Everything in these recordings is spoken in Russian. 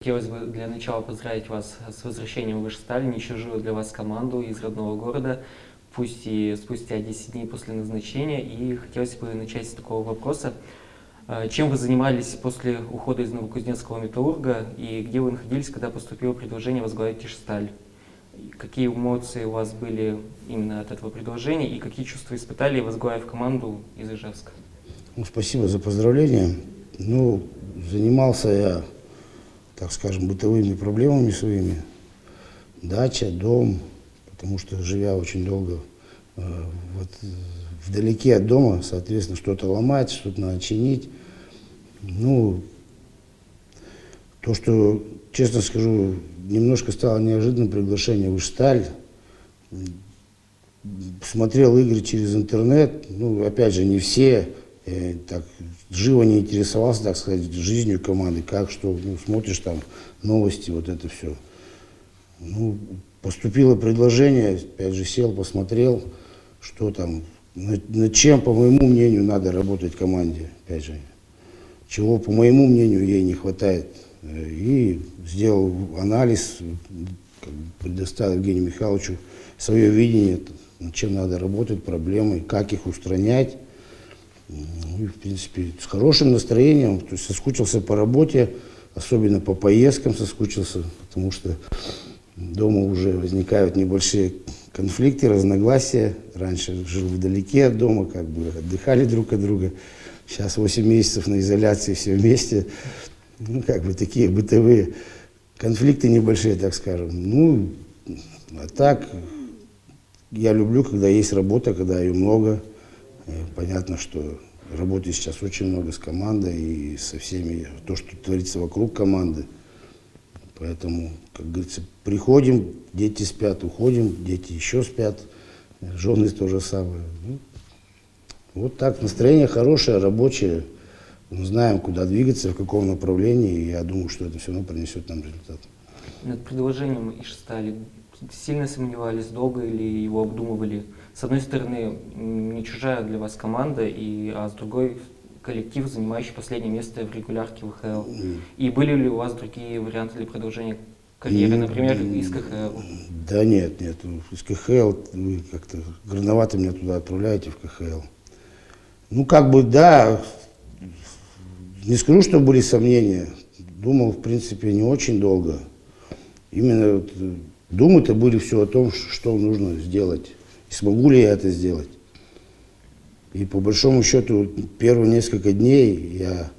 Хотелось бы для начала поздравить вас с возвращением в Ижсталь, не чужую для вас команду из родного города, пусть и спустя 10 дней после назначения. И хотелось бы начать с такого вопроса. Чем вы занимались после ухода из Новокузнецкого Металлурга и где вы находились, когда поступило предложение возглавить Ижсталь? Какие эмоции у вас были именно от этого предложения и какие чувства испытали, возглавив команду из Ижевска? Спасибо за поздравления. Занимался я, так скажем, бытовыми проблемами своими. Дача, дом, потому что, живя очень долго вдалеке от дома, соответственно, что-то ломать, что-то надо чинить. То, что, честно скажу, немножко стало неожиданным приглашение в Ижсталь. Смотрел игры через интернет, опять же, не все, так живо не интересовался, так сказать, жизнью команды, как, что, смотришь там новости, вот это все. Поступило предложение, опять же, сел, посмотрел, что там, над чем, по моему мнению, надо работать команде, опять же, чего, по моему мнению, ей не хватает. И сделал анализ, предоставил Евгению Михайловичу свое видение, над чем надо работать, проблемы, как их устранять. И, в принципе, с хорошим настроением, то есть соскучился по работе, особенно по поездкам соскучился, потому что дома уже возникают небольшие конфликты, разногласия. Раньше жил вдалеке от дома, отдыхали друг от друга. Сейчас 8 месяцев на изоляции все вместе. Такие бытовые конфликты небольшие, так скажем. А так, я люблю, когда есть работа, когда ее много. Понятно, что работы сейчас очень много с командой и со всеми, то, что творится вокруг команды. Поэтому, как говорится, приходим, дети спят, уходим, дети еще спят, жены то же самое. Вот так, настроение хорошее, рабочее. Мы знаем, куда двигаться, в каком направлении, и я думаю, что это все равно принесет нам результат. Над предложением Ижстали сильно сомневались, долго или его обдумывали? С одной стороны, не чужая для вас команда, а с другой коллектив, занимающий последнее место в регулярке ВХЛ. И были ли у вас другие варианты для продолжения карьеры, например, из КХЛ? Да нет, из КХЛ вы как-то рановато меня туда отправляете, в КХЛ. Да, не скажу, что были сомнения. Думал, в принципе, не очень долго. Именно думы-то были все о том, что нужно сделать. И смогу ли я это сделать. И по большому счету, первые несколько дней я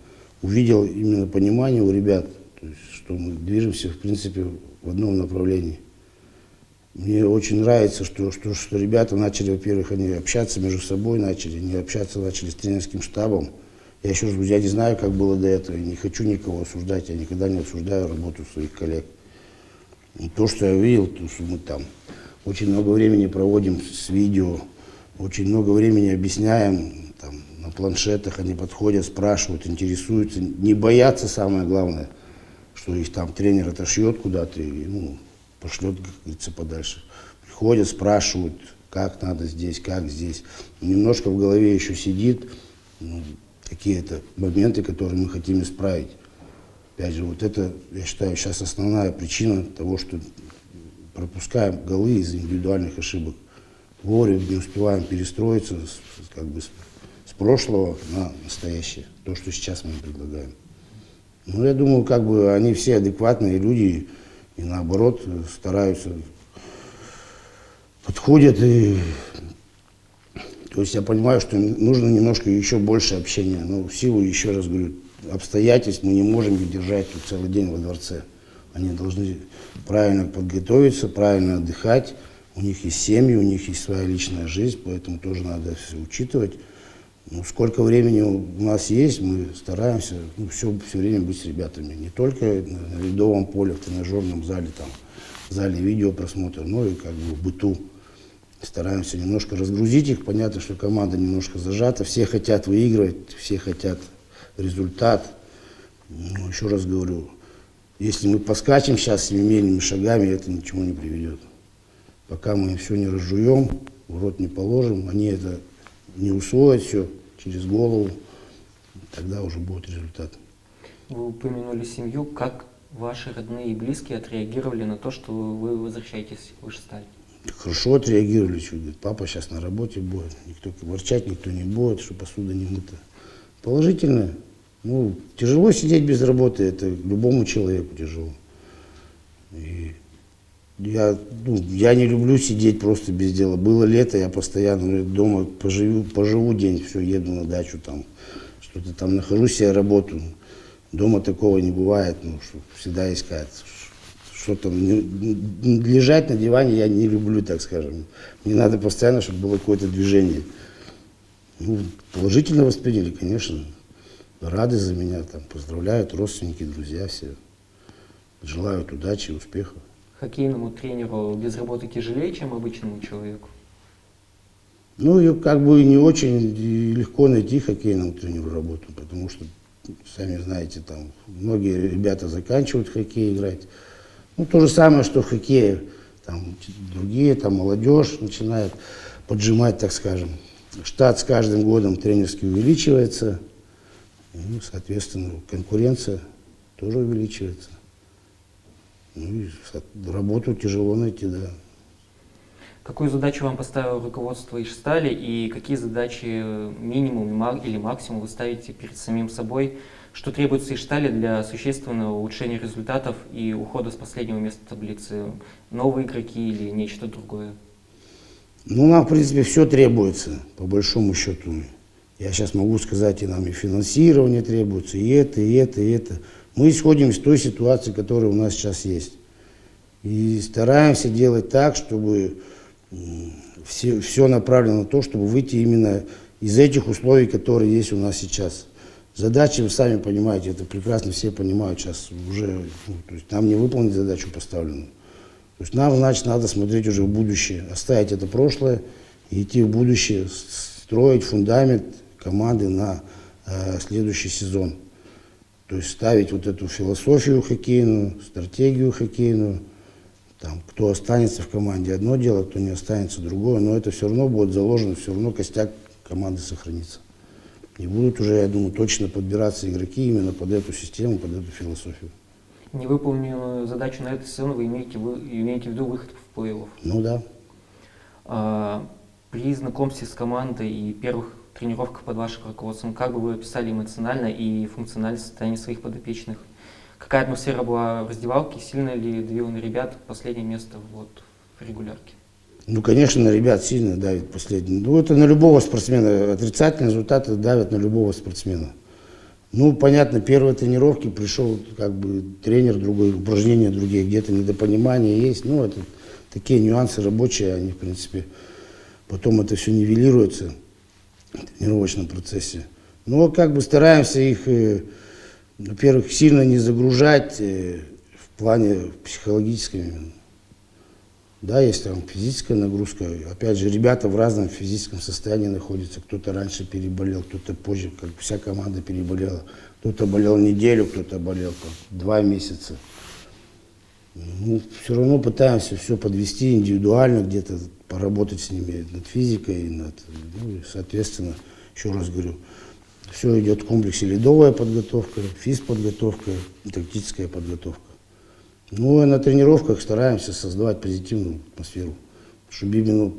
увидел именно понимание у ребят, то есть, что мы движемся, в принципе, в одном направлении. Мне очень нравится, что ребята начали, во-первых, они общаться между собой, начали с тренерским штабом. Я еще раз говорю, я не знаю, как было до этого, и не хочу никого осуждать, я никогда не осуждаю работу своих коллег. И то, что я видел, то, что мы там очень много времени проводим с видео, очень много времени объясняем, там, на планшетах они подходят, спрашивают, интересуются, не боятся, самое главное, что их там тренер отошьет куда-то и пошлет, как говорится, подальше. Приходят, спрашивают, как надо здесь, как здесь. Немножко в голове еще сидит какие-то моменты, которые мы хотим исправить. Опять же, вот это, я считаю, сейчас основная причина того, что пропускаем голы из индивидуальных ошибок. Вовремя не успеваем перестроиться с прошлого на настоящее, то, что сейчас мы предлагаем. Я думаю, они все адекватные люди и наоборот стараются, подходят. То есть я понимаю, что нужно немножко еще больше общения, но в силу, еще раз говорю, обстоятельств мы не можем их держать тут целый день во дворце. Они должны правильно подготовиться, правильно отдыхать. У них есть семьи, у них есть своя личная жизнь, поэтому тоже надо все учитывать. Сколько времени у нас есть, мы стараемся все время быть с ребятами. Не только на ледовом поле, в тренажерном зале, в зале видеопросмотра, но и в быту. Стараемся немножко разгрузить их. Понятно, что команда немножко зажата, все хотят выигрывать, все хотят результат. Еще раз говорю, если мы поскачем сейчас семимильными шагами, это ничего не приведет. Пока мы все не разжуем, в рот не положим, они это не усвоят все через голову, тогда уже будет результат. Вы упомянули семью. Как ваши родные и близкие отреагировали на то, что вы возвращаетесь в Ижсталь? Хорошо отреагировали, что говорит, папа сейчас на работе будет, никто ворчать никто не будет, что посуда не мыта. Положительно. Ну, тяжело сидеть без работы, это любому человеку тяжело. И я не люблю сидеть просто без дела. Было лето, я постоянно дома поживу день, все, еду на дачу, там, что-то там нахожу себе работу. Дома такого не бывает, ну, что всегда искать. Что-то лежать на диване я не люблю, так скажем. Мне надо постоянно, чтобы было какое-то движение. Ну, положительно восприняли, конечно. Рады за меня, там, поздравляют родственники, друзья все. Желают удачи, успехов. Хоккейному тренеру без работы тяжелее, чем обычному человеку? Ну, и как бы не очень легко найти хоккейному тренеру работу, потому что, сами знаете, там многие ребята заканчивают хоккей играть. Ну, то же самое, что в хоккее. Там другие, там молодежь начинает поджимать, так скажем. Штат с каждым годом тренерский увеличивается. И, соответственно, конкуренция тоже увеличивается. Ну, и работу тяжело найти, да. Какую задачу вам поставило руководство Ижстали и какие задачи минимум или максимум вы ставите перед самим собой? Что требуется Ижстали для существенного улучшения результатов и ухода с последнего места таблицы? Новые игроки или нечто другое? Ну, нам, в принципе, все требуется, по большому счету. Я сейчас могу сказать, и нам и финансирование требуется, и это, и это, и это. Мы исходим из той ситуации, которая у нас сейчас есть. И стараемся делать так, чтобы все направлено на то, чтобы выйти именно из этих условий, которые есть у нас сейчас. Задачи, вы сами понимаете, это прекрасно все понимают сейчас уже. То есть нам не выполнить задачу поставленную. То есть нам, значит, надо смотреть уже в будущее, оставить это прошлое и идти в будущее, строить фундамент команды на следующий сезон. То есть ставить вот эту философию хоккейную, стратегию хоккейную. Там, кто останется в команде, одно дело, кто не останется, другое. Но это все равно будет заложено, все равно костяк команды сохранится. И будут уже, я думаю, точно подбираться игроки именно под эту систему, под эту философию. Невыполненную задачу на этот сезон вы имеете в виду выход в плей-офф? Ну да. При знакомстве с командой и первых тренировках под вашим руководством, как бы вы описали эмоционально и функциональное состояние своих подопечных? Какая атмосфера была в раздевалке? Сильно ли давило на ребят последнее место в регулярке? Ну, конечно, на ребят сильно давит последний. Ну, это на любого спортсмена. Отрицательные результаты давят на любого спортсмена. Ну, понятно, первые тренировки пришел как бы тренер другой, упражнения другие, где-то недопонимание есть. Ну, это такие нюансы рабочие, они, в принципе, потом это все нивелируется в тренировочном процессе. Но как бы стараемся их, во-первых, сильно не загружать в плане психологическом именно. Да, есть там физическая нагрузка. Опять же, ребята в разном физическом состоянии находятся. Кто-то раньше переболел, кто-то позже, как вся команда переболела. Кто-то болел неделю, кто-то болел 2 месяца. Ну, все равно пытаемся все подвести индивидуально, где-то поработать с ними над физикой, ну, и, соответственно, еще раз говорю, все идет в комплексе: ледовая подготовка, физподготовка, тактическая подготовка. Ну, и на тренировках стараемся создавать позитивную атмосферу, чтобы именно,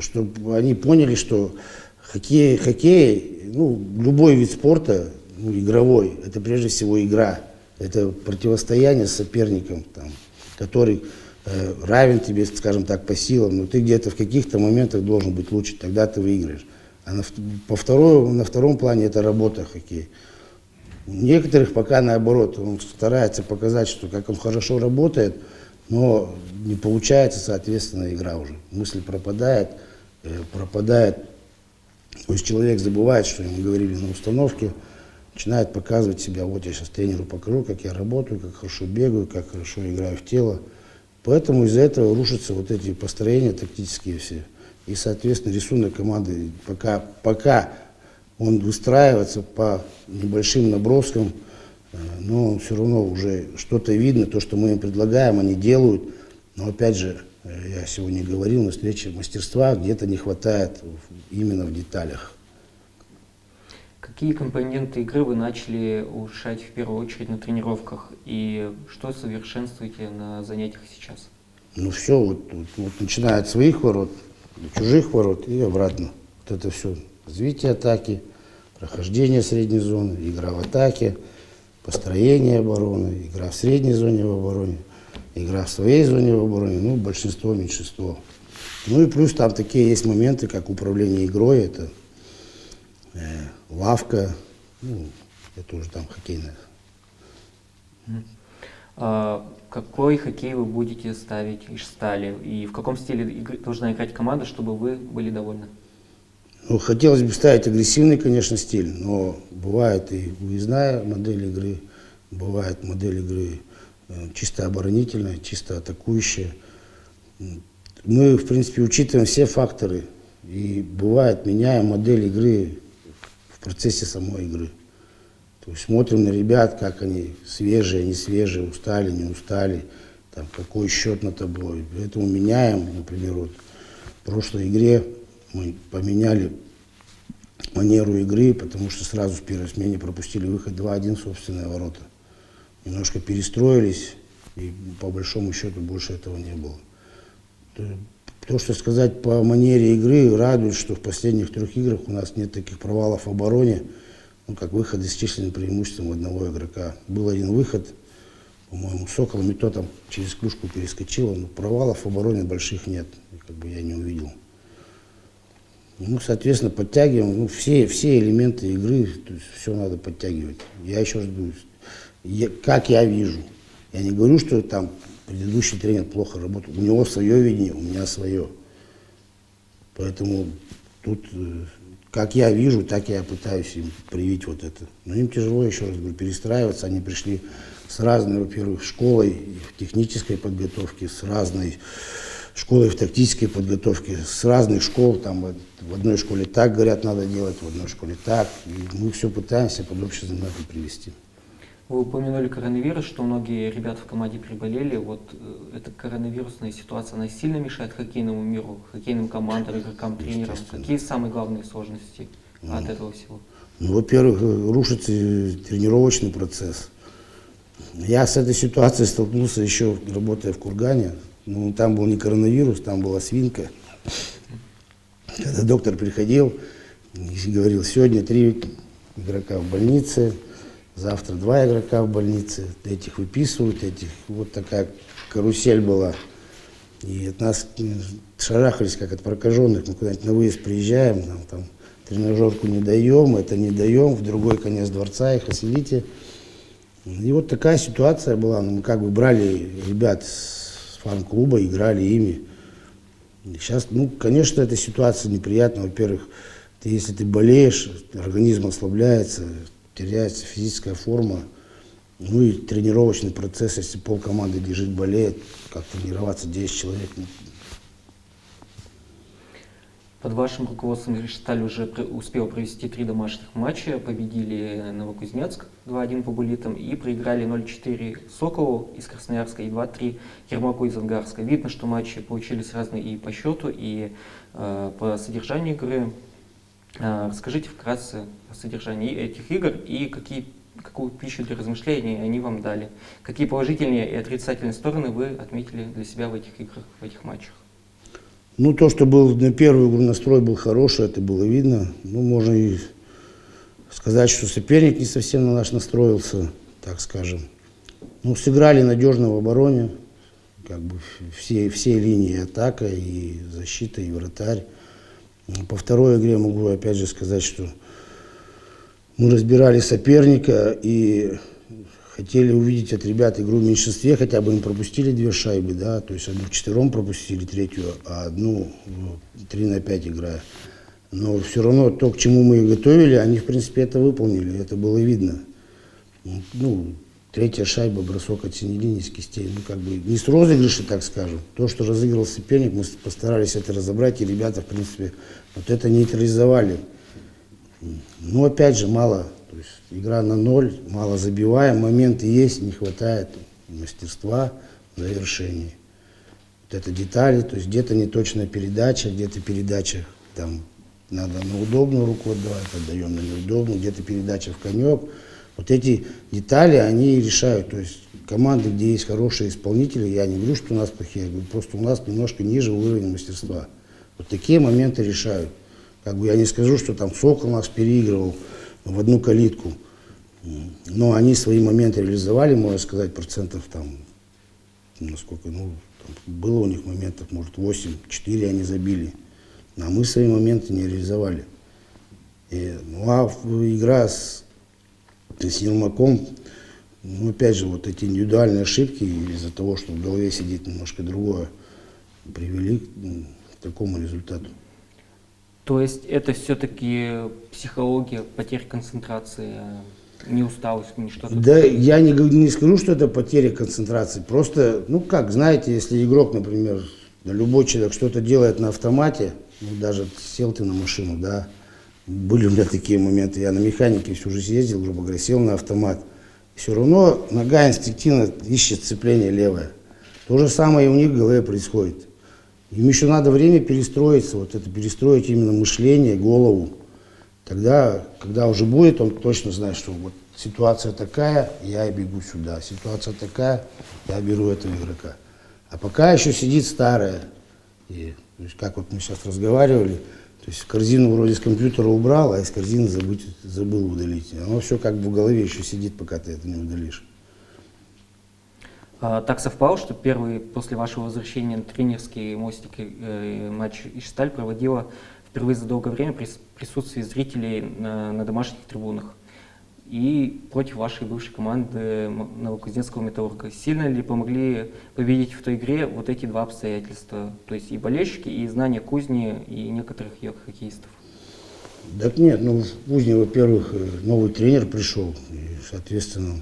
чтобы они поняли, что хоккей, ну, любой вид спорта, ну, игровой, это прежде всего игра, это противостояние с соперником, там, который равен тебе, скажем так, по силам, но ты где-то в каких-то моментах должен быть лучше, тогда ты выиграешь. А на втором плане это работа хоккей. Некоторых пока наоборот, он старается показать, что как он хорошо работает, но не получается, соответственно, игра уже. Мысль пропадает. То есть человек забывает, что ему говорили на установке, начинает показывать себя: вот я сейчас тренеру покажу, как я работаю, как хорошо бегаю, как хорошо играю в тело. Поэтому из-за этого рушатся вот эти построения тактические все. И, соответственно, рисунок команды пока он выстраивается по небольшим наброскам, но все равно уже что-то видно, то, что мы им предлагаем, они делают. Но опять же, я сегодня говорил на встрече, мастерства где-то не хватает именно в деталях. Какие компоненты игры вы начали улучшать в первую очередь на тренировках и что совершенствуете на занятиях сейчас? Ну все, вот начиная от своих ворот, до чужих ворот и обратно. Вот это все. Развитие атаки, прохождение средней зоны, игра в атаке, построение обороны, игра в средней зоне в обороне, игра в своей зоне в обороне, ну, большинство, меньшинство. Ну и плюс там такие есть моменты, как управление игрой, это лавка, ну, это уже там хоккейная. Какой хоккей вы будете ставить из стали? И в каком стиле игры должна играть команда, чтобы вы были довольны? Ну, хотелось бы ставить агрессивный, конечно, стиль, но бывает и выездная модель игры, бывает модель игры чисто оборонительная, чисто атакующая. Мы, в принципе, учитываем все факторы и бывает меняем модель игры в процессе самой игры. То есть смотрим на ребят, как они свежие, не свежие, устали, не устали, там, какой счет на табло. Поэтому меняем, например, вот в прошлой игре мы поменяли манеру игры, потому что сразу в первой смене пропустили выход 2-1 в собственные ворота. Немножко перестроились, и по большому счету больше этого не было. То, что сказать по манере игры, радует, что в последних 3 играх у нас нет таких провалов в обороне, ну, как выходы с численным преимуществом одного игрока. Был один выход, по-моему, Соколом, и то там через клюшку перескочило, но провалов в обороне больших нет, как бы я не увидел. Ну, соответственно, подтягиваем, ну, все элементы игры, то есть все надо подтягивать. Я еще раз говорю, как я вижу. Я не говорю, что там предыдущий тренер плохо работал. У него свое видение, у меня свое. Поэтому тут, как я вижу, так я пытаюсь им привить вот это. Но им тяжело, еще раз говорю, перестраиваться. Они пришли с разной, во-первых, школой в технической подготовке, с разной школой в тактической подготовке, с разных школ. Там в одной школе так говорят, надо делать, в одной школе так. И мы все пытаемся под общий знаменатель привести. Вы упомянули коронавирус, что многие ребята в команде приболели. Вот эта коронавирусная ситуация, она сильно мешает хоккейному миру, хоккейным командам, игрокам, тренерам? Какие самые главные сложности от этого всего? Ну, во-первых, рушится тренировочный процесс. Я с этой ситуацией столкнулся еще, работая в Кургане. Ну, там был не коронавирус, там была свинка. Когда доктор приходил и говорил, сегодня 3 игрока в больнице, завтра 2 игрока в больнице, этих выписывают, этих. Вот такая карусель была. И от нас шарахались, как от прокаженных. Мы куда-нибудь на выезд приезжаем, нам там тренажерку не даем, это не даем, в другой конец дворца их оселите. И вот такая ситуация была. Мы как бы брали ребят с фан-клуба, играли ими. И сейчас, ну, конечно, эта ситуация неприятна. Во-первых, если ты болеешь, организм ослабляется, теряется физическая форма, ну и тренировочный процесс, если полкоманды лежит, болеет, как тренироваться 10 человек. Под вашим руководством Сталь уже успел провести 3 домашних матча, победили Новокузнецк 2-1 по буллитам и проиграли 0-4 Соколу из Красноярска и 2-3 Ермаку из Ангарска. Видно, что матчи получились разные и по счету, и по содержанию игры. Расскажите вкратце о содержании этих игр и какую пищу для размышлений они вам дали. Какие положительные и отрицательные стороны вы отметили для себя в этих играх, в этих матчах? Ну, то, что был на первую игру настрой был хороший, это было видно. Ну, можно и сказать, что соперник не совсем на наш настроился, так скажем. Ну, сыграли надежно в обороне, как бы все линии, атака, и защита, и вратарь. По второй игре могу опять же сказать, что мы разбирали соперника и хотели увидеть от ребят игру в меньшинстве, хотя бы им пропустили 2 шайбы, да, то есть 1-4 пропустили, 3-ю, а 1 3-5 играя. Но все равно то, к чему мы их готовили, они в принципе это выполнили, это было видно. Ну, 3-я шайба, бросок от синей линии с кистей, ну как бы не с розыгрыша, так скажем. То, что разыграл соперник, мы постарались это разобрать, и ребята, в принципе, вот это нейтрализовали. Ну, опять же, мало, то есть игра на 0, мало забиваем, моменты есть, не хватает мастерства в завершении. Вот это детали, то есть где-то неточная передача, где-то передача там надо на удобную руку отдавать, отдаем на неудобную, где-то передача в конек. Вот эти детали, они решают. То есть команды, где есть хорошие исполнители, я не говорю, что у нас плохие, я говорю, просто у нас немножко ниже уровень мастерства. Вот такие моменты решают. Как бы я не скажу, что там Сокол нас переигрывал в одну калитку, но они свои моменты реализовали, можно сказать, процентов там, насколько, ну, там было у них моментов, может, 8, 4 они забили, а мы свои моменты не реализовали. Ну, а игра с Ермаком, ну, опять же, вот эти индивидуальные ошибки из-за того, что в голове сидит немножко другое, привели к такому результату. То есть это все-таки психология, потеря концентрации, не усталость, не что-то? Да, я не скажу, что это потеря концентрации. Просто, ну как, знаете, если игрок, например, любой человек что-то делает на автомате, ну, даже сел ты на машину, да, были у меня такие моменты, я на механике всю жизнь ездил, грубо говоря, сел на автомат, все равно нога инстинктивно ищет сцепление левое. То же самое и у них в голове происходит. Им еще надо время перестроиться, вот это перестроить именно мышление, голову. Тогда, когда уже будет, он точно знает, что вот ситуация такая, я бегу сюда, ситуация такая, я беру этого игрока. А пока еще сидит старая, и, то есть, как вот мы сейчас разговаривали, то есть корзину вроде с компьютера убрал, а из корзины забыл удалить. Оно все как бы в голове еще сидит, пока ты это не удалишь. Так совпало, что первый после вашего возвращения на тренерский мостик матч Ижсталь проводила впервые за долгое время присутствие зрителей на домашних трибунах и против вашей бывшей команды Новокузнецкого Металлурга. Сильно ли помогли победить в той игре вот эти два обстоятельства? То есть и болельщики, и знания кузни, и некоторых ее хоккеистов? Так нет, ну в Кузне, во-первых, новый тренер пришел, и, соответственно,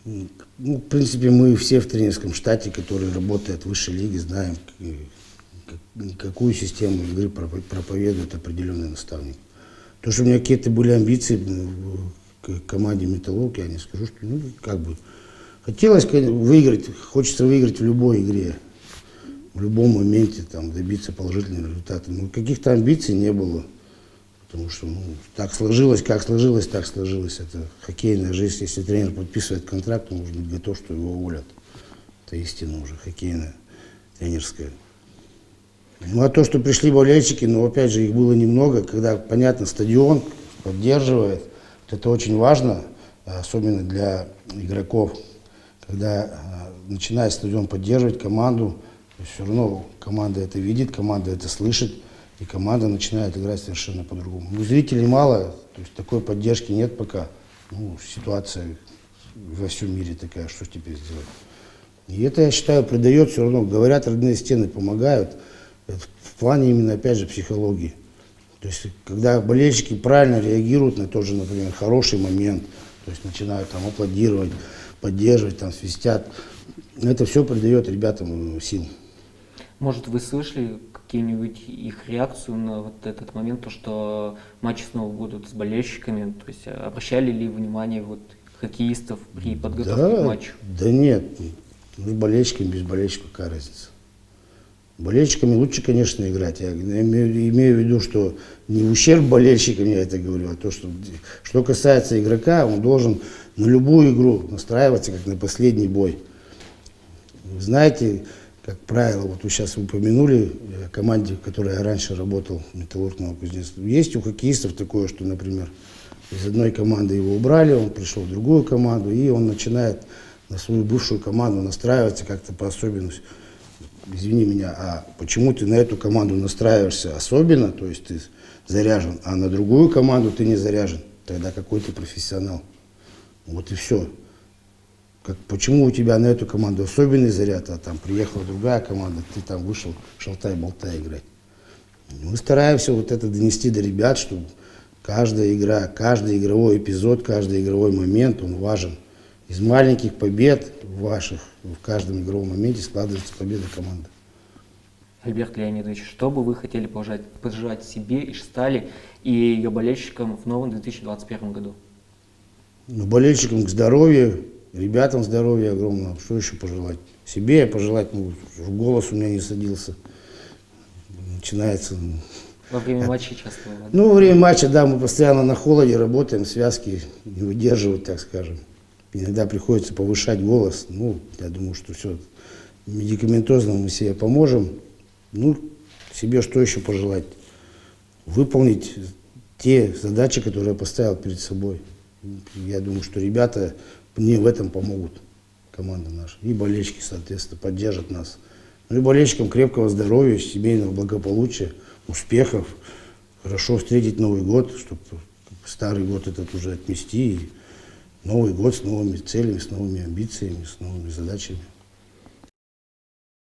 ну, в принципе, мы все в тренерском штате, которые работают в высшей лиге, знаем, какую систему игры проповедует определенный наставник. То, что у меня какие-то были амбиции к команде «Металлург», я не скажу, что, ну, как бы, хотелось выиграть, хочется выиграть в любой игре, в любом моменте, там, добиться положительного результата. Но каких-то амбиций не было, потому что, ну, так сложилось, как сложилось, так сложилось. Это хоккейная жизнь, если тренер подписывает контракт, он может быть готов, что его уволят. Это истина уже хоккейная, тренерская. Ну, а то, что пришли болельщики, ну, опять же, их было немного, когда, понятно, стадион поддерживает, вот это очень важно, особенно для игроков, когда начинает стадион поддерживать команду, все равно команда это видит, команда это слышит, и команда начинает играть совершенно по-другому. Ну, зрителей мало, то есть такой поддержки нет пока, ну, ситуация во всем мире такая, что теперь сделать. И это, я считаю, придает все равно, говорят, родные стены помогают, в плане именно, опять же, психологии. То есть, когда болельщики правильно реагируют на тот же, например, хороший момент, то есть начинают там аплодировать, поддерживать, там свистят, это все придает ребятам сил. Может, вы слышали какие-нибудь их реакцию на вот этот момент, то, что матчи снова будут с болельщиками, то есть обращали ли внимание вот хоккеистов при подготовке к матчу? Да нет, с болельщиками, без болельщиков какая разница. Болельщиками лучше, конечно, играть. Я имею в виду, что не в ущерб болельщикам я это говорю, а то, что касается игрока, он должен на любую игру настраиваться, как на последний бой. Вы знаете, как правило, вот вы сейчас упомянули о команде, в которой я раньше работал, Металлург Новокузнецк. Есть у хоккеистов такое, что, например, из одной команды его убрали, он пришел в другую команду, и он начинает на свою бывшую команду настраиваться как-то по особенности. Извини меня, а почему ты на эту команду настраиваешься особенно, то есть ты заряжен, а на другую команду ты не заряжен? Тогда какой ты профессионал? Вот и все. Почему у тебя на эту команду особенный заряд, а там приехала другая команда, ты там вышел шалтай-болтай играть? Мы стараемся вот это донести до ребят, что каждая игра, каждый игровой эпизод, каждый игровой момент, он важен. Из маленьких побед ваших в каждом игровом моменте складывается победа команды. Альберт Леонидович, что бы вы хотели пожелать себе, Ижстали и ее болельщикам в новом 2021 году? Ну, болельщикам к здоровью, ребятам здоровья огромного. Что еще пожелать? Себе пожелать, ну, голос у меня не садился. Начинается Во время матча часто бывает. Ну, во время матча, да, мы постоянно на холоде работаем, связки не выдерживают, так скажем. Иногда приходится повышать голос. Ну, я думаю, что все медикаментозно мы себе поможем. Ну, себе что еще пожелать? Выполнить те задачи, которые я поставил перед собой. Я думаю, что ребята мне в этом помогут, команда наша. И болельщики, соответственно, поддержат нас. Ну и болельщикам крепкого здоровья, семейного благополучия, успехов. Хорошо встретить Новый год, чтобы старый год этот уже отмести. И Новый год с новыми целями, с новыми амбициями, с новыми задачами.